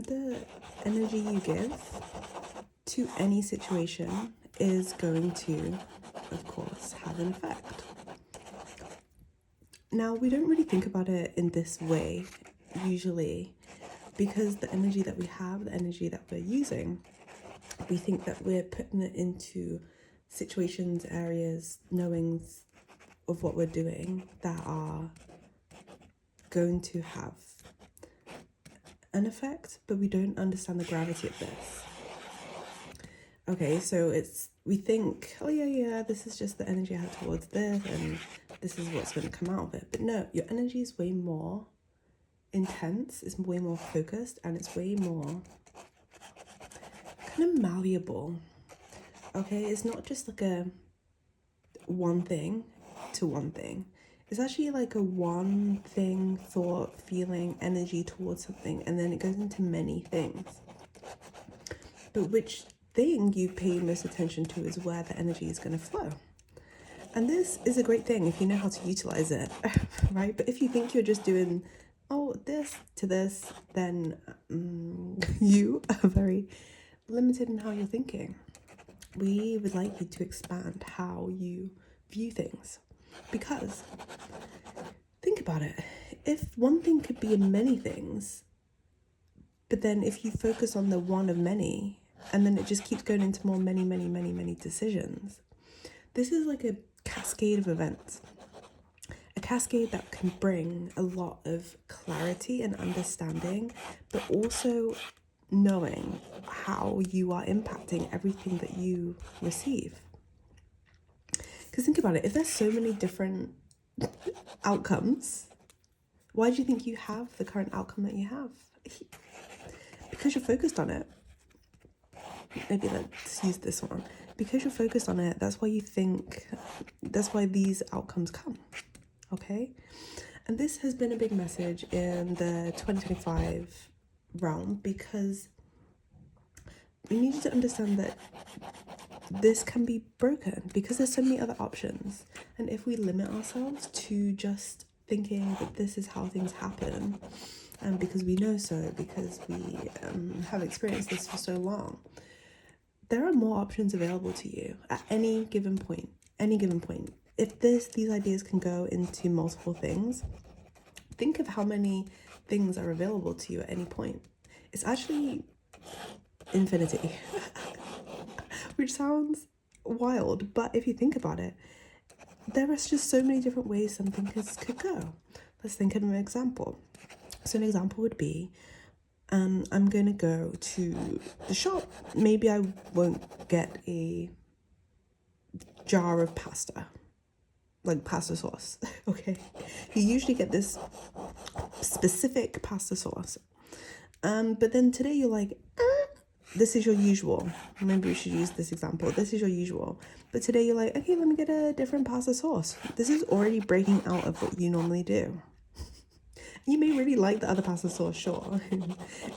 the energy you give to any situation is going to, of course, have an effect. Now, we don't really think about it in this way, usually, because the energy that we have, the energy that we're using, we think that we're putting it into situations, areas, knowings of what we're doing that are going to have an effect, but we don't understand the gravity of this. Okay, so we think, oh yeah, this is just the energy I have towards this, and this is what's going to come out of it. But no, your energy is way more intense, it's way more focused, and it's way more kind of malleable. Okay, it's not just like a one thing to one thing. It's actually like a one thing, thought, feeling, energy towards something, and then it goes into many things. But which thing you pay most attention to is where the energy is going to flow. And this is a great thing if you know how to utilize it, right? But if you think you're just doing, this to this, then you are very limited in how you're thinking. We would like you to expand how you view things. Because, think about it, if one thing could be in many things, but then if you focus on the one of many, and then it just keeps going into more many decisions, this is like a cascade of events. A cascade that can bring a lot of clarity and understanding, but also knowing how you are impacting everything that you receive. Because think about it, if there's so many different outcomes, why do you think you have the current outcome that you have? Because you're focused on it. Maybe let's use this one. Because you're focused on it, that's why you think, that's why these outcomes come. Okay? And this has been a big message in the 2025 realm, because we need to understand that this can be broken because there's so many other options. And if we limit ourselves to just thinking that this is how things happen, and because we know so, because we have experienced this for so long, there are more options available to you at any given point. If these ideas can go into multiple things, think of how many things are available to you at any point. It's actually infinity, which sounds wild, but if you think about it, there are just so many different ways something could go. Let's think of an example. So an example would be, I'm going to go to the shop. Maybe I won't get a jar of pasta, like pasta sauce, okay? You usually get this specific pasta sauce. But then today you're like, this is your usual. Maybe we should use this example. This is your usual. But today you're like, okay, let me get a different pasta sauce. This is already breaking out of what you normally do. You may really like the other pasta sauce, sure.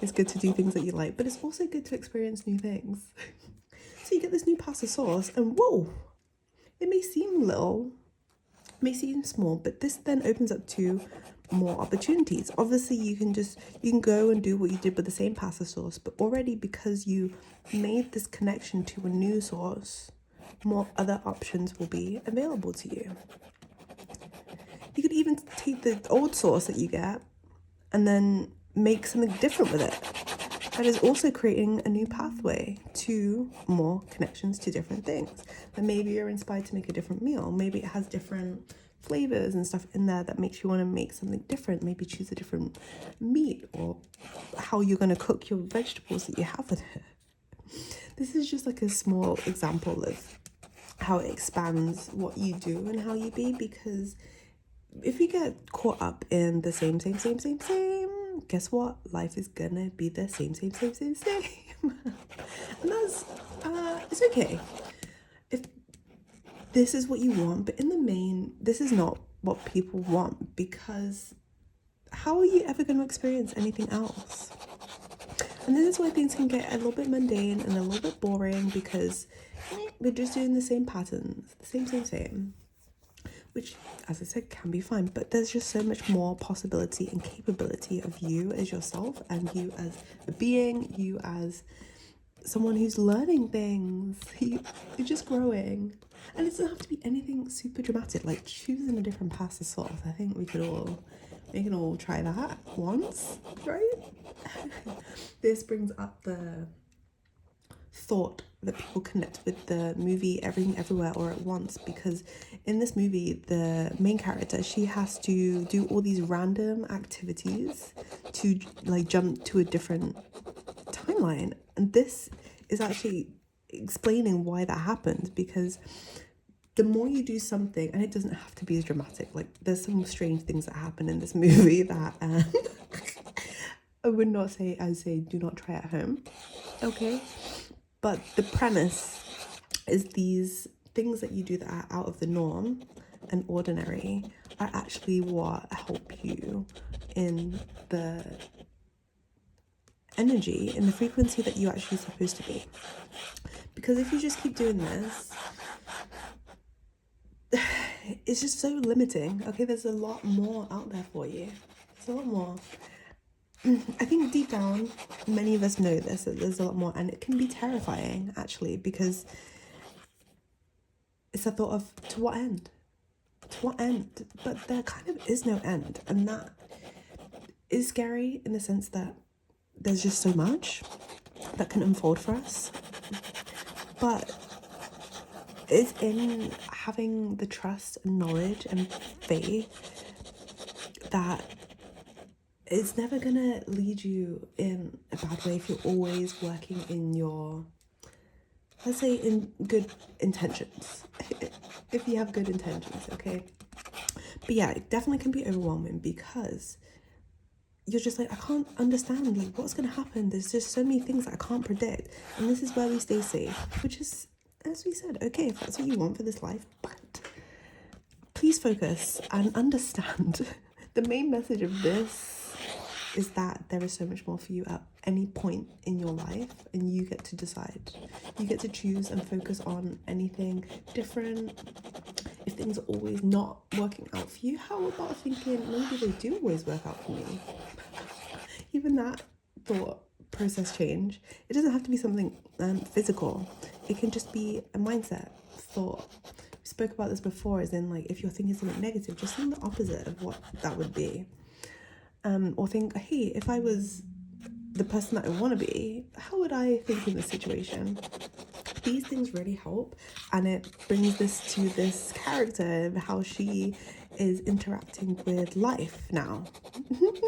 It's good to do things that you like, but it's also good to experience new things. So you get this new pasta sauce and whoa, it may seem little, may seem small, but this then opens up to more opportunities. Obviously, you can go and do what you did with the same pasta sauce, but already because you made this connection to a new sauce, more other options will be available to you. You could even take the old sauce that you get and then make something different with it. That is also creating a new pathway to more connections to different things. And maybe you're inspired to make a different meal. Maybe it has different flavors and stuff in there that makes you want to make something different. Maybe choose a different meat or how you're going to cook your vegetables that you have with it. This is just like a small example of how it expands what you do and how you be, because if you get caught up in the same, guess what? Life is gonna be the same. And that's, it's okay. If this is what you want, but in the main, this is not what people want, because how are you ever going to experience anything else? And this is why things can get a little bit mundane and a little bit boring, because we're just doing the same patterns, the same. which, as I said, can be fine, but there's just so much more possibility and capability of you as yourself, and you as a being, you as someone who's learning things, you're just growing. And it doesn't have to be anything super dramatic, like choosing a different path to solve. I think we can all try that once, right? This brings up the thought that people connect with the movie Everything Everywhere All at Once, because in this movie the main character, she has to do all these random activities to like jump to a different timeline, and this is actually explaining why that happens, because the more you do something, and it doesn't have to be as dramatic, like there's some strange things that happen in this movie that I would not say, I say do not try at home, okay? But the premise is these things that you do that are out of the norm and ordinary are actually what help you in the energy, in the frequency that you're actually supposed to be. Because if you just keep doing this, it's just so limiting, okay? There's a lot more out there for you. There's a lot more. I think deep down, many of us know this, that there's a lot more, and it can be terrifying, actually, because it's a thought of, to what end? To what end? But there kind of is no end, and that is scary in the sense that there's just so much that can unfold for us. But it's in having the trust and knowledge and faith that it's never gonna lead you in a bad way if you're always working in your, let's say, in good intentions. If you have good intentions, okay? But yeah, it definitely can be overwhelming because you're just like, I can't understand, like, what's gonna happen. There's just so many things that I can't predict. And this is where we stay safe, which is, as we said, okay, if that's what you want for this life, but please focus and understand the main message of this is that there is so much more for you at any point in your life, and you get to decide. You get to choose and focus on anything different. If things are always not working out for you, how about thinking maybe they do always work out for me? Even that thought process change, it doesn't have to be something physical. It can just be a mindset thought. We spoke about this before, as in, like, if you're thinking something negative, just think the opposite of what that would be. Or think, hey, if I was the person that I want to be, how would I think in this situation? These things really help, and it brings this to this character, how she is interacting with life now,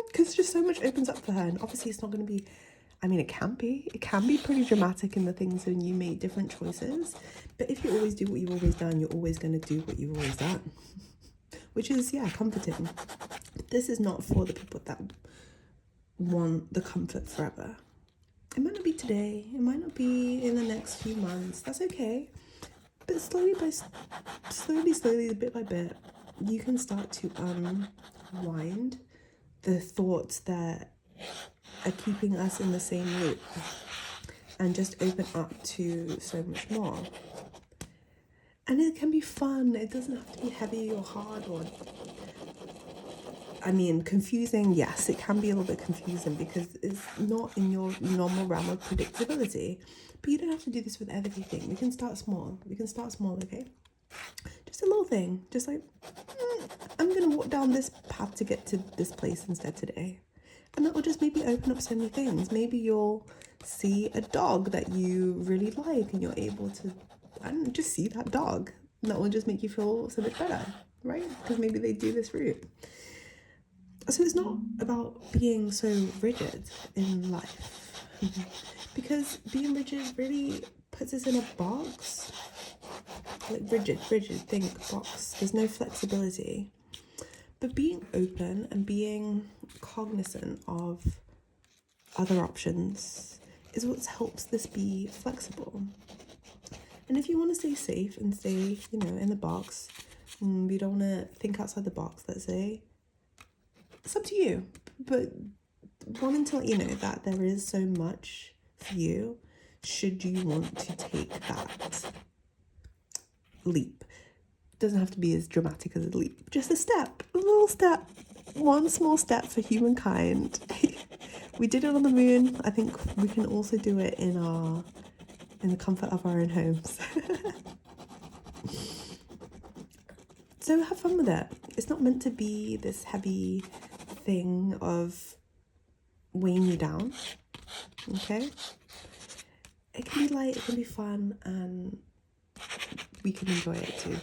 because just so much opens up for her. And obviously it's not going to be, I mean, it can be pretty dramatic in the things when you make different choices, but if you always do what you've always done, you're always going to do what you've always done, which is, yeah, comforting. This is not for the people that want the comfort forever. It might not be today, it might not be in the next few months, that's okay. But slowly, bit by bit, you can start to unwind the thoughts that are keeping us in the same loop and just open up to so much more. And it can be fun. It doesn't have to be heavy or hard or, I mean, confusing. Yes, it can be a little bit confusing because it's not in your normal realm of predictability. But you don't have to do this with everything. We can start small. Okay? Just a little thing. Just like, I'm going to walk down this path to get to this place instead today. And that will just maybe open up so many things. Maybe you'll see a dog that you really like and you're able to, I don't know, just see that dog. And that will just make you feel so much better, right? Because maybe they do this route. So it's not about being so rigid in life. Because being rigid really puts us in a box. Like rigid, think box. There's no flexibility. But being open and being cognizant of other options is what helps this be flexible. And if you want to stay safe and stay, in the box, you don't want to think outside the box, let's say, it's up to you. But wanting to let you know that there is so much for you should you want to take that leap. doesn't have to be as dramatic as a leap. Just a step, a little step, one small step for humankind. We did it on the moon. I think we can also do it in the comfort of our own homes. So have fun with it. It's not meant to be this heavy thing of weighing you down. Okay? It can be light, it can be fun, and we can enjoy it too.